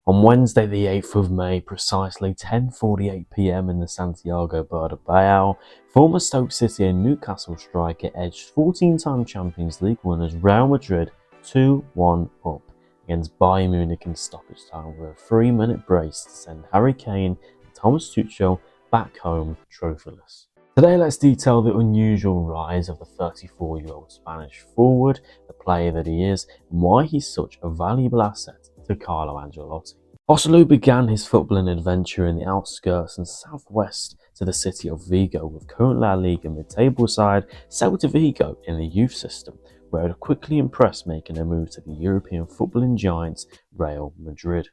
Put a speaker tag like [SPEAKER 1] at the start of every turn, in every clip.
[SPEAKER 1] On Wednesday the 8th of May, precisely 10:48 p.m. in the Santiago Bernabéu, former Stoke City and Newcastle striker edged 14-time Champions League winners Real Madrid 2-1 up against Bayern Munich in stoppage time with a 3-minute brace to send Harry Kane and Thomas Tuchel back home trophyless. Today let's detail the unusual rise of the 34-year-old Spanish forward, the player that he is, and why he's such a valuable asset to Carlo Ancelotti. JOSELU began his footballing adventure in the outskirts and southwest to the city of Vigo with current La Liga mid-table side Celta Vigo in the youth system, where it quickly impressed, making a move to the European footballing giants Real Madrid.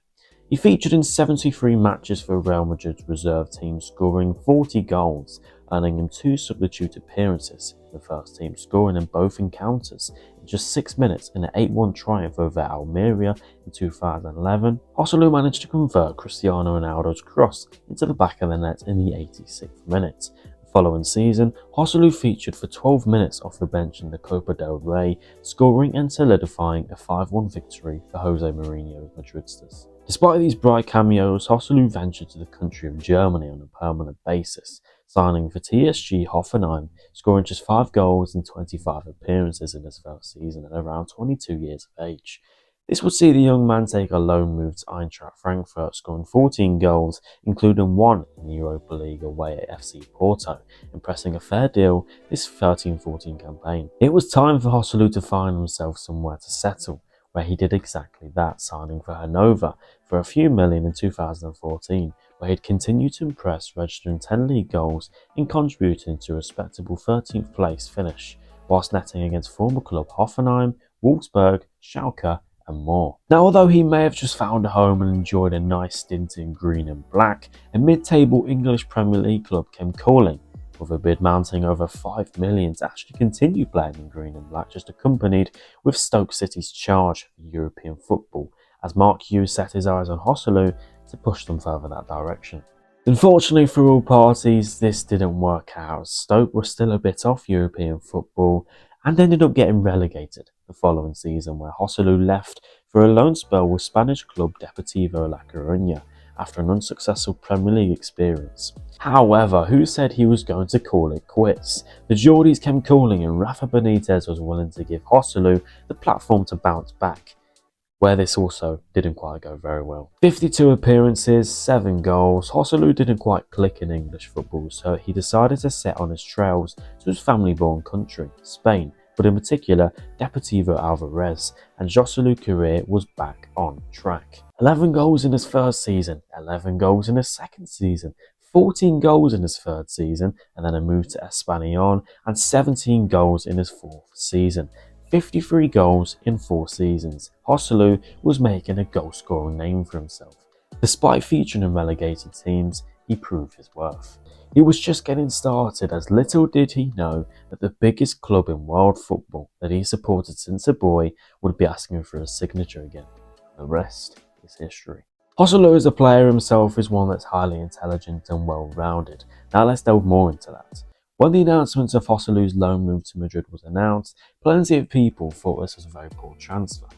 [SPEAKER 1] He featured in 73 matches for Real Madrid's reserve team, scoring 40 goals, earning him 2 substitute appearances, the first team scoring in both encounters. In just 6 minutes in an 8-1 triumph over Almeria in 2011, JOSELU managed to convert Cristiano Ronaldo's cross into the back of the net in the 86th minute. The following season, JOSELU featured for 12 minutes off the bench in the Copa del Rey, scoring and solidifying a 5-1 victory for Jose Mourinho's Madridistas. Despite these bright cameos, JOSELU ventured to the country of Germany on a permanent basis, signing for TSG Hoffenheim, scoring just 5 goals in 25 appearances in his first season at around 22 years of age. This would see the young man take a loan move to Eintracht Frankfurt, scoring 14 goals, including 1 in the Europa League away at FC Porto, impressing a fair deal this 13-14 campaign. It was time for JOSELU to find himself somewhere to settle, where he did exactly that, signing for Hannover for a few million in 2014, where he'd continued to impress, registering 10 league goals and contributing to a respectable 13th place finish, whilst netting against former club Hoffenheim, Wolfsburg, Schalke and more. Now, although he may have just found a home and enjoyed a nice stint in green and black, a mid-table English Premier League club came calling, with a bid mounting over 5 million to actually continue playing in green and black, just accompanied with Stoke City's charge for European football, as Mark Hughes set his eyes on JOSELU to push them further that direction. Unfortunately for all parties, this didn't work out. Stoke were still a bit off European football and ended up getting relegated the following season, where JOSELU left for a loan spell with Spanish club Deportivo La Coruña after an unsuccessful Premier League experience. However, who said he was going to call it quits? The Geordies came calling and Rafa Benitez was willing to give JOSELU the platform to bounce back, where this also didn't quite go very well. 52 appearances, 7 goals. JOSELU didn't quite click in English football, so he decided to set on his trails to his family-born country, Spain, but in particular Deportivo Alvarez, and JOSELU's career was back on track. 11 goals in his first season, 11 goals in his second season, 14 goals in his third season, and then a move to Espanyol, and 17 goals in his fourth season. 53 goals in 4 seasons. JOSELU was making a goal-scoring name for himself. Despite featuring in relegated teams, he proved his worth. He was just getting started, as little did he know that the biggest club in world football that he supported since a boy would be asking for his signature again. The rest is history. JOSELU as a player himself is one that's highly intelligent and well-rounded. Now let's delve more into that. When the announcement of JOSELU's loan move to Madrid was announced, plenty of people thought this was a very poor transfer.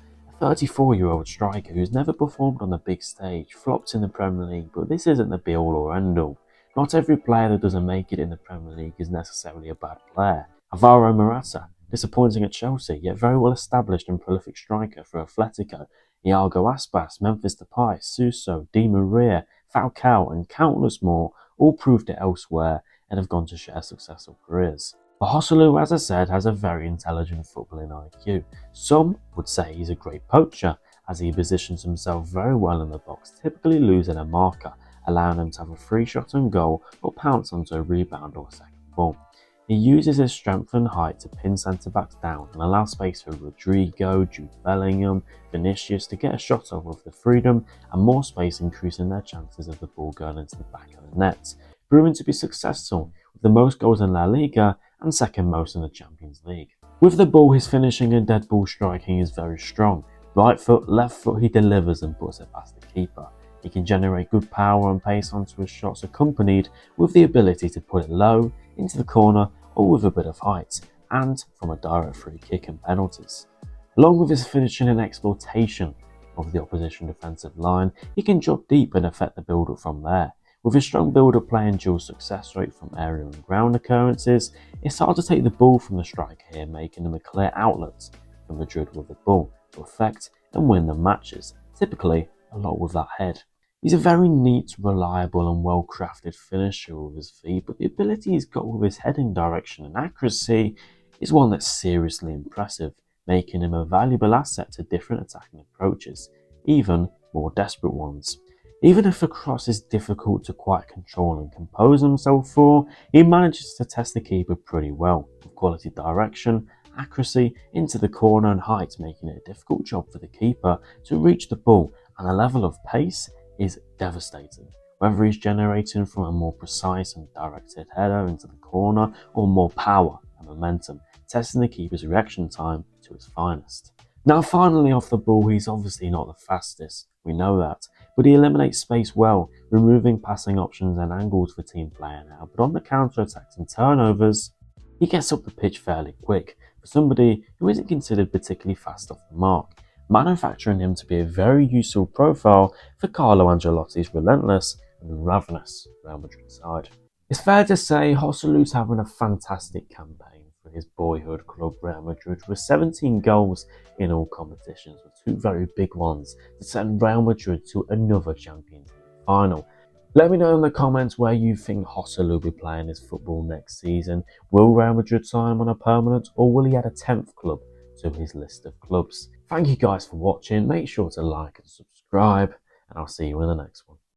[SPEAKER 1] A 34-year-old striker who's never performed on the big stage, flopped in the Premier League, but this isn't the be-all or end-all. Not every player that doesn't make it in the Premier League is necessarily a bad player. Alvaro Morata, disappointing at Chelsea, yet very well established and prolific striker for Atletico. Iago Aspas, Memphis Depay, Suso, Di Maria, Falcao and countless more all proved it elsewhere and have gone to share successful careers. But JOSELU, as I said, has a very intelligent footballing IQ. Some would say he's a great poacher, as he positions himself very well in the box, typically losing a marker, allowing him to have a free shot on goal or pounce onto a rebound or second ball. He uses his strength and height to pin centre-backs down and allow space for Rodrigo, Jude Bellingham, Vinicius to get a shot off with the freedom and more space, increasing their chances of the ball going into the back of the net, proving to be successful with the most goals in La Liga and second most in the Champions League. With the ball, his finishing and dead ball striking is very strong. Right foot, left foot, he delivers and puts it past the keeper. He can generate good power and pace onto his shots, accompanied with the ability to put it low, into the corner or with a bit of height, and from a direct free kick and penalties. Along with his finishing and exploitation, of the opposition defensive line, he can drop deep and affect the build-up from there. With a strong build-up play and dual success rate from aerial and ground occurrences, it's hard to take the ball from the striker here, making him a clear outlet for Madrid with the ball to affect and win the matches, typically a lot with that head. He's a very neat, reliable and well-crafted finisher with his feet, but the ability he's got with his heading direction and accuracy is one that's seriously impressive, making him a valuable asset to different attacking approaches, even more desperate ones. Even if a cross is difficult to quite control and compose himself for, he manages to test the keeper pretty well, with quality direction, accuracy into the corner and height, making it a difficult job for the keeper to reach the ball, and the level of pace is devastating. Whether he's generating from a more precise and directed header into the corner or more power and momentum, testing the keeper's reaction time to its finest. Now finally off the ball, he's obviously not the fastest, we know that, but he eliminates space well, removing passing options and angles for team player now, but on the counter-attacks and turnovers, he gets up the pitch fairly quick for somebody who isn't considered particularly fast off the mark, manufacturing him to be a very useful profile for Carlo Ancelotti's relentless and ravenous Real Madrid side. It's fair to say JOSELU's having a fantastic campaign for his boyhood club Real Madrid, with 17 goals in all competitions, with 2 very big ones to send Real Madrid to another Champions League final. Let me know in the comments where you think JOSELU will be playing his football next season. Will Real Madrid sign him on a permanent, or will he add a 10th club to his list of clubs? Thank you guys for watching, make sure to like and subscribe, and I'll see you in the next one.